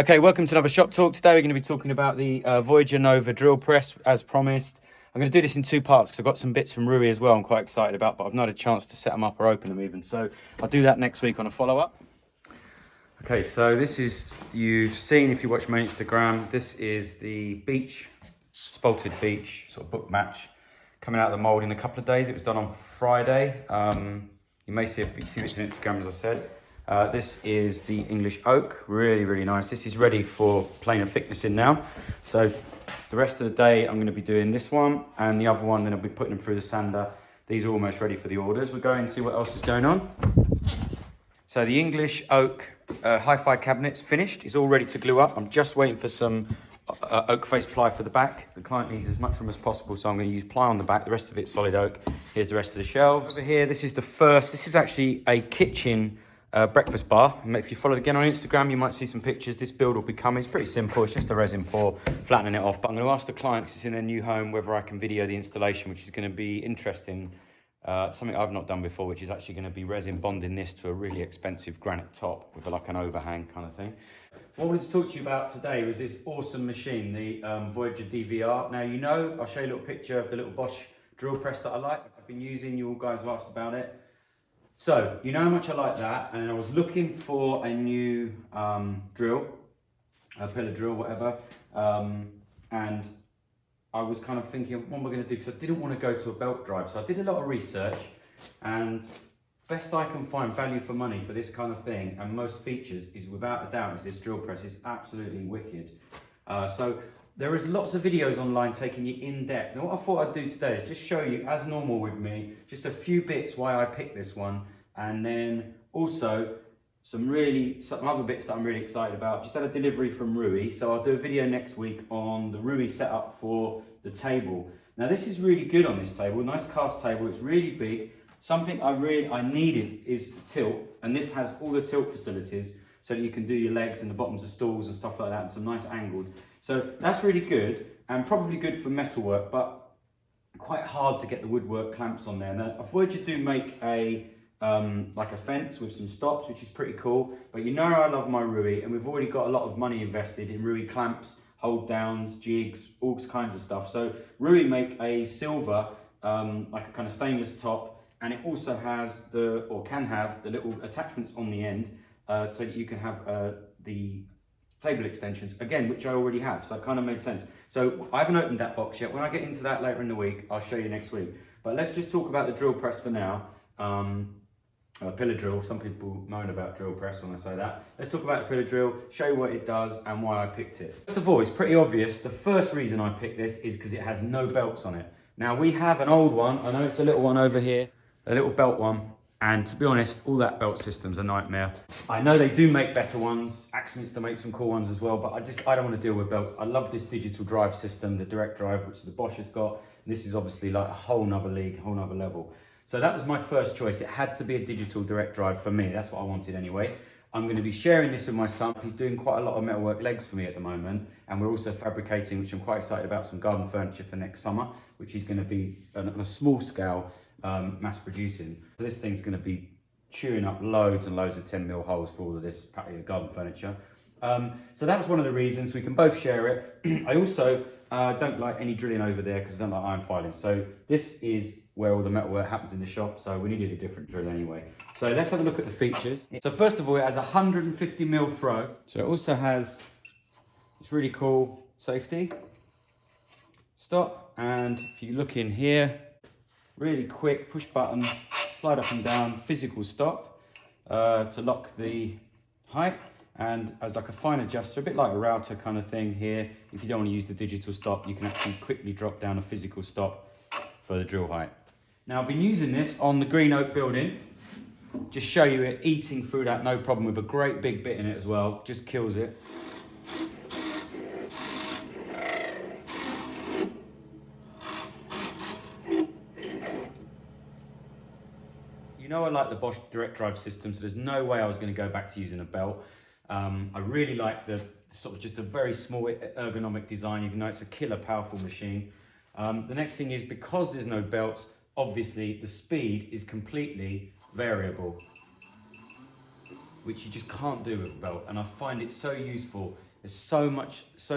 Okay, welcome to another shop talk. Today we're going to be talking about the Voyager Nova drill press as promised. I'm going to do this in two parts because I've got some bits from Rui as well I'm quite excited about, but I've not had a chance to set them up or open them even. So I'll do that next week on a follow-up. Okay, so this is, you've seen if you watch my Instagram, this is the beach, spalted beach sort of book match coming out of the mould in a couple of days. It was done on Friday. You may see a few bits on Instagram, as I said. This is the English oak, really nice. This is ready for planer thickness in now. So the rest of the day I'm going to be doing this one, and the other one then I'll be putting them through the sander. These are almost ready for the orders. We'll go and see what else is going on. So the English oak hi-fi cabinet's finished. It's all ready to glue up. I'm just waiting for some oak face ply for the back. The client needs as much room as possible, so I'm going to use ply on the back. The rest of it's solid oak. Here's the rest of the shelves. Over here, this is the first. This is actually a kitchen breakfast bar. If you follow it again on Instagram, you might see some pictures. This build will be coming. It's pretty simple. It's just a resin pour, flattening it off. But I'm going to ask the client, because it's in their new home, whether I can video the installation, which is going to be interesting. Something I've not done before, which is actually going to be resin bonding this to a really expensive granite top with like an overhang kind of thing. What I wanted to talk to you about today was this awesome machine, the Voyager DVR. Now, you know, I'll show you a little picture of the little Bosch drill press that I like. I've been using, you all guys have asked about it. So, you know how much I like that, and I was looking for a new drill, a pillar drill, whatever, and I was kind of thinking, what am I going to do? Because I didn't want to go to a belt drive, so I did a lot of research, and best I can find value for money for this kind of thing, and most features is without a doubt is this drill press. Is absolutely wicked. So there is lots of videos online taking you in depth. Now what I thought I'd do today is just show you, as normal with me, just a few bits why I picked this one, and then also some other bits that I'm really excited about. Just had a delivery from Rui, so I'll do a video next week on the Rui setup for the table. Now this is really good on this table, nice cast table, it's really big. Something I needed is the tilt, and this has all the tilt facilities so that you can do your legs and the bottoms of stools and stuff like that, and some nice angled. So that's really good, and probably good for metalwork, but quite hard to get the woodwork clamps on there. Now, Voyager do make a like a fence with some stops, which is pretty cool. But you know I love my Rui, and we've already got a lot of money invested in Rui clamps, hold downs, jigs, all kinds of stuff. So Rui make a silver, like a kind of stainless top, and it also has can have the little attachments on the end, so that you can have the table extensions, again, which I already have, so it kind of made sense. So I haven't opened that box yet. When I get into that later in the week, I'll show you next week. But let's just talk about the drill press for now. Pillar drill, some people moan about drill press when I say that. Let's talk about the pillar drill, show you what it does and why I picked it. First of all, it's pretty obvious. The first reason I picked this is because it has no belts on it. Now we have an old one, I know it's a little one over here, a little belt one. And to be honest, all that belt system's a nightmare. I know they do make better ones. Axminster make some cool ones as well, but I don't want to deal with belts. I love this digital drive system, the direct drive, which the Bosch has got. And this is obviously like a whole nother league, a whole nother level. So that was my first choice. It had to be a digital direct drive for me. That's what I wanted anyway. I'm going to be sharing this with my son. He's doing quite a lot of metalwork legs for me at the moment. And we're also fabricating, which I'm quite excited about, some garden furniture for next summer, which is going to be on a small scale, mass producing. So this thing's going to be chewing up loads and loads of 10mm holes for all of this patio garden furniture. So that was one of the reasons. We can both share it. I also don't like any drilling over there because I don't like iron filing. So this is where all the metalwork happens in the shop. So we needed a different drill anyway. So let's have a look at the features. So first of all, it has a 150mm throw. So it also has, it's really cool, safety, stop. And if you look in here, really quick push button, slide up and down, physical stop to lock the height. And as like a fine adjuster, a bit like a router kind of thing here. If you don't want to use the digital stop, you can actually quickly drop down a physical stop for the drill height. Now I've been using this on the green oak building. Just show you it eating through that, no problem, with a great big bit in it as well. Just kills it. You know I like the Bosch direct drive system, so there's no way I was going to go back to using a belt. I really like the sort of just a very small ergonomic design, even though it's a killer powerful machine. The next thing is, because there's no belts, obviously the speed is completely variable, which you just can't do with a belt, and I find it so useful There's so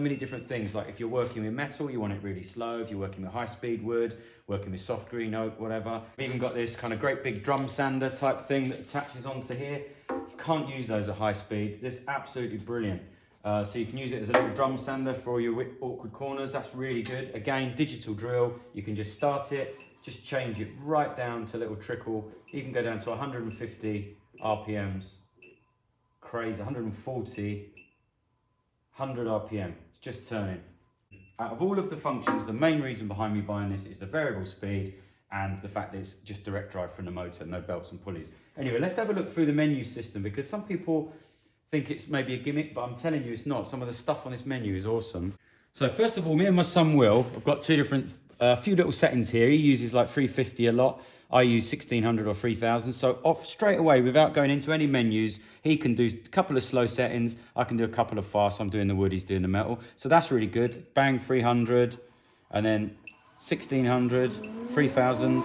many different things. Like if you're working with metal, you want it really slow. If you're working with high speed wood, working with soft green oak, whatever. We've even got this kind of great big drum sander type thing that attaches onto here. You can't use those at high speed. This is absolutely brilliant. So you can use it as a little drum sander for your awkward corners. That's really good. Again, digital drill. You can just start it, just change it right down to a little trickle. You can go down to 150 RPMs. Crazy, 140, 100 RPM. It's just turning. Out of all of the functions, the main reason behind me buying this is the variable speed and the fact that it's just direct drive from the motor, no belts and pulleys. Anyway, let's have a look through the menu system, because some people think it's maybe a gimmick, but I'm telling you it's not. Some of the stuff on this menu is awesome. So first of all, me and my son Will, I've got two different, few little settings here. He uses like 350 a lot. I use 1600 or 3000. So off straight away, without going into any menus, he can do a couple of slow settings. I can do a couple of fast. I'm doing the wood, he's doing the metal. So that's really good. Bang, 300, and then 1600, 3000.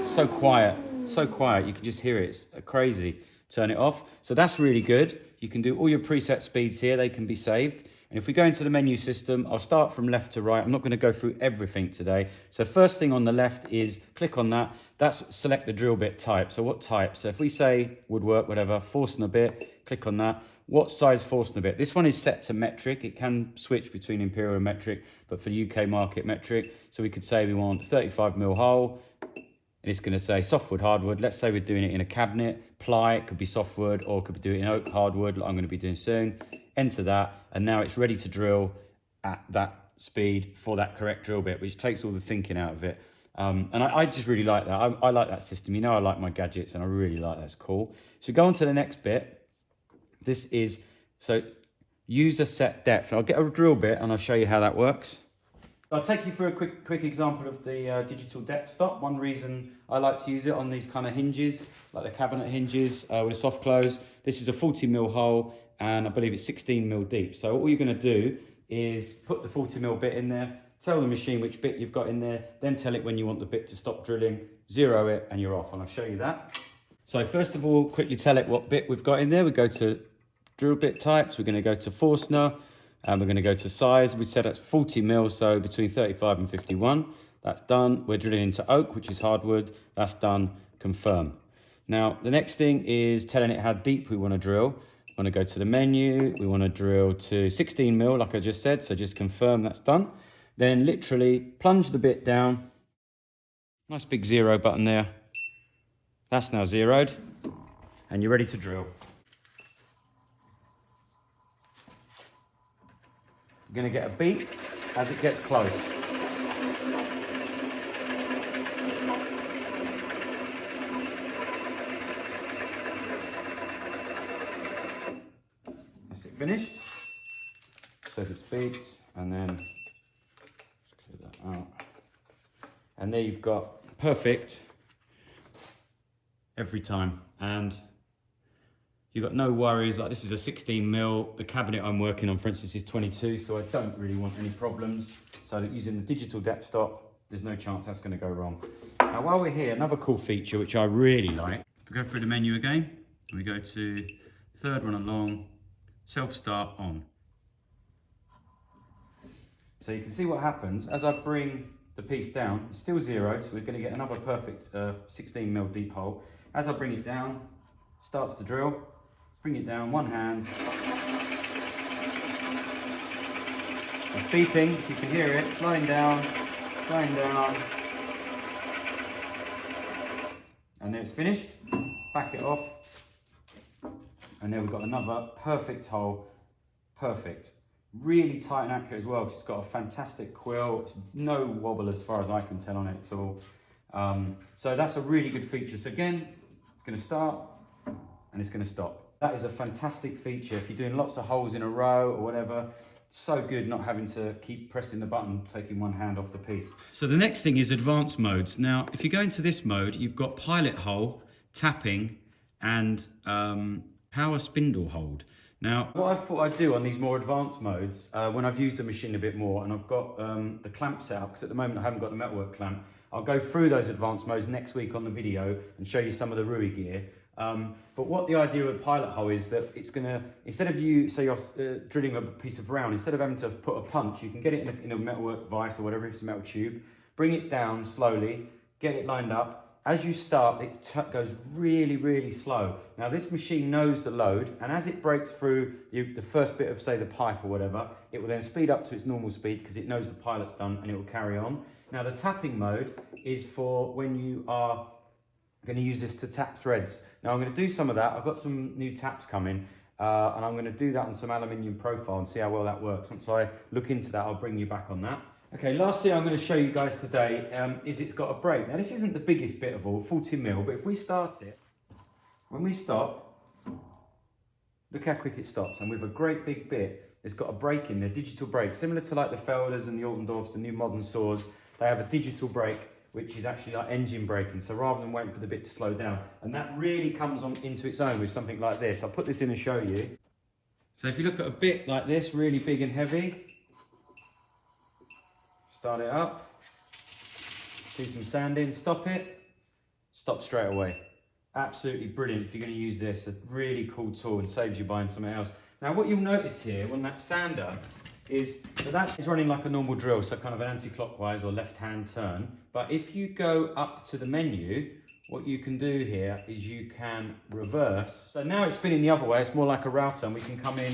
So quiet, so quiet. You can just hear it. It's crazy. Turn it off. So that's really good. You can do all your preset speeds here. They can be saved. And if we go into the menu system, I'll start from left to right. I'm not going to go through everything today. So first thing on the left is click on that. That's select the drill bit type. So what type? So if we say woodwork, whatever, Forstner bit, click on that. What size Forstner bit? This one is set to metric. It can switch between imperial and metric, but for the UK market, metric. So we could say we want 35mm hole. And it's going to say softwood, hardwood. Let's say we're doing it in a cabinet, ply, it could be softwood, or it could be doing it in oak, hardwood, like I'm going to be doing soon. Enter that, and now it's ready to drill at that speed for that correct drill bit, which takes all the thinking out of it. And I just really like that. I like that system. You know, I like my gadgets, and I really like that. It's cool. So go on to the next bit. This is, so user set depth. I'll get a drill bit, and I'll show you how that works. I'll take you through a quick example of the digital depth stop. One reason I like to use it on these kind of hinges, like the cabinet hinges with a soft close. This is a 40mm hole, and I believe it's 16mm deep. So all you're going to do is put the 40mm bit in there, tell the machine which bit you've got in there, then tell it when you want the bit to stop drilling, zero it, and you're off. And I'll show you that. So first of all, quickly tell it what bit we've got in there. We go to drill bit types. We're going to go to Forstner. And we're going to go to size. We said it's 40mm, so between 35 and 51. That's done. We're drilling into oak, which is hardwood. That's done. Confirm. Now, the next thing is telling it how deep we want to drill. We want to go to the menu. We want to drill to 16mm, like I just said. So just confirm that's done. Then literally plunge the bit down. Nice big zero button there. That's now zeroed. And you're ready to drill. You're going to get a beep as it gets close. That's it finished. Says it's beeped, and then just clear that out. And there you've got perfect every time. And you've got no worries, like this is a 16mm, the cabinet I'm working on, for instance, is 22, so I don't really want any problems. So using the digital depth stop, there's no chance that's going to go wrong. Now while we're here, another cool feature which I really like, we go through the menu again, we go to third one along, self-start on. So you can see what happens, as I bring the piece down, it's still zero, so we're going to get another perfect 16mm deep hole. As I bring it down, starts to drill. Bring it down, one hand. It's beeping, if you can hear it, slowing down. And then it's finished. Back it off. And then we've got another perfect hole. Perfect. Really tight and accurate as well, because it's got a fantastic quill. It's no wobble as far as I can tell on it at all. So that's a really good feature. So again, it's going to start and it's going to stop. That is a fantastic feature. If you're doing lots of holes in a row or whatever, it's so good not having to keep pressing the button, taking one hand off the piece. So the next thing is advanced modes. Now, if you go into this mode, you've got pilot hole, tapping, and power spindle hold. Now, what I thought I'd do on these more advanced modes, when I've used the machine a bit more and I've got the clamp set up, because at the moment I haven't got the metalwork clamp, I'll go through those advanced modes next week on the video and show you some of the Rui gear. But what the idea with pilot hole is that it's gonna, instead of you, say you're drilling a piece of round, instead of having to put a punch, you can get it in a metal vise or whatever, if it's a metal tube, bring it down slowly, get it lined up. As you start, it goes really, really slow. Now this machine knows the load, and as it breaks through the first bit of, say, the pipe or whatever, it will then speed up to its normal speed because it knows the pilot's done, and it will carry on. Now the tapping mode is for when you are going to use this to tap threads. Now I'm going to do some of that. I've got some new taps coming, and I'm going to do that on some aluminium profile and see how well that works. Once I look into that, I'll bring you back on that. Okay, last thing I'm going to show you guys today is it's got a brake. Now this isn't the biggest bit of all, 40mm, but if we start it, when we stop, look how quick it stops. And with a great big bit, it's got a brake in there, digital brake, similar to like the Felders and the Altendorfs, the new modern saws. They have a digital brake, which is actually like engine braking. So rather than waiting for the bit to slow down, and that really comes on into its own with something like this. I'll put this in and show you. So if you look at a bit like this, really big and heavy, start it up, do some sanding, stop it, stop straight away. Absolutely brilliant if you're going to use this. A really cool tool and saves you buying something else. Now what you'll notice here, when that sander is, so that is running like a normal drill, so kind of an anti-clockwise or left-hand turn. But if you go up to the menu, what you can do here is you can reverse. So now it's spinning the other way, it's more like a router, and we can come in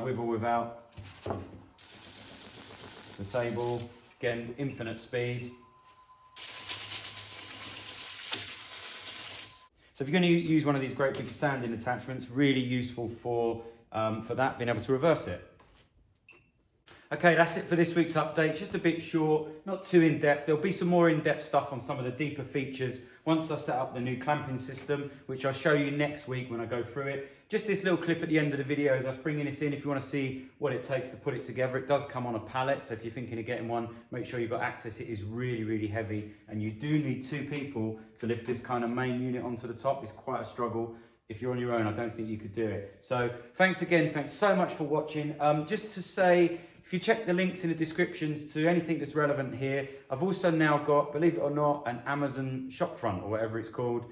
with or without the table. Again, infinite speed. So if you're going to use one of these great big sanding attachments, really useful for that, being able to reverse it. Okay, that's it for this week's update. Just a bit short, not too in-depth. There'll be some more in-depth stuff on some of the deeper features once I set up the new clamping system, which I'll show you next week when I go through it. Just this little clip at the end of the video as I was bringing this in. If you want to see what it takes to put it together, it does come on a pallet. So if you're thinking of getting one, make sure you've got access. It is really, really heavy, and you do need 2 people to lift this kind of main unit onto the top. It's quite a struggle. If you're on your own, I don't think you could do it. So thanks again. Thanks so much for watching. Just to say, if you check the links in the descriptions to anything that's relevant here, I've also now got, believe it or not, an Amazon shopfront or whatever it's called,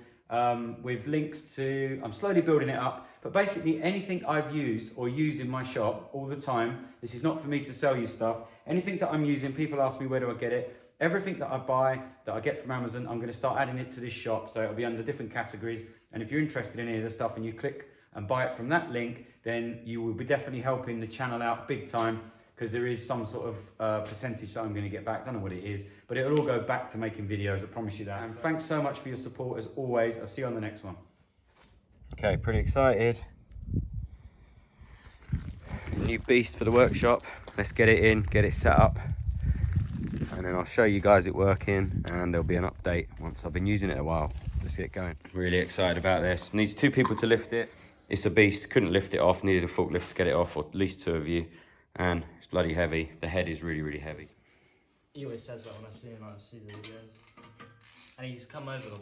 with links to, I'm slowly building it up, but basically anything I've used or use in my shop all the time, this is not for me to sell you stuff, anything that I'm using, people ask me where do I get it, everything that I buy, that I get from Amazon, I'm going to start adding it to this shop, so it'll be under different categories, and if you're interested in any of the stuff and you click and buy it from that link, then you will be definitely helping the channel out big time, because there is some sort of percentage that I'm going to get back. I don't know what it is, but it'll all go back to making videos, I promise you that. And thanks so much for your support as always. I'll see you on the next one. Okay, pretty excited. New beast for the workshop. Let's get it in, get it set up, and then I'll show you guys it working, and there'll be an update once I've been using it a while. Let's get going. Really excited about this. Needs 2 people to lift it. It's a beast, couldn't lift it off, needed a forklift to get it off, or at least 2 of you. And it's bloody heavy. The head is really, really heavy. He always says that when I see him, I see the videos. And he's come over the one.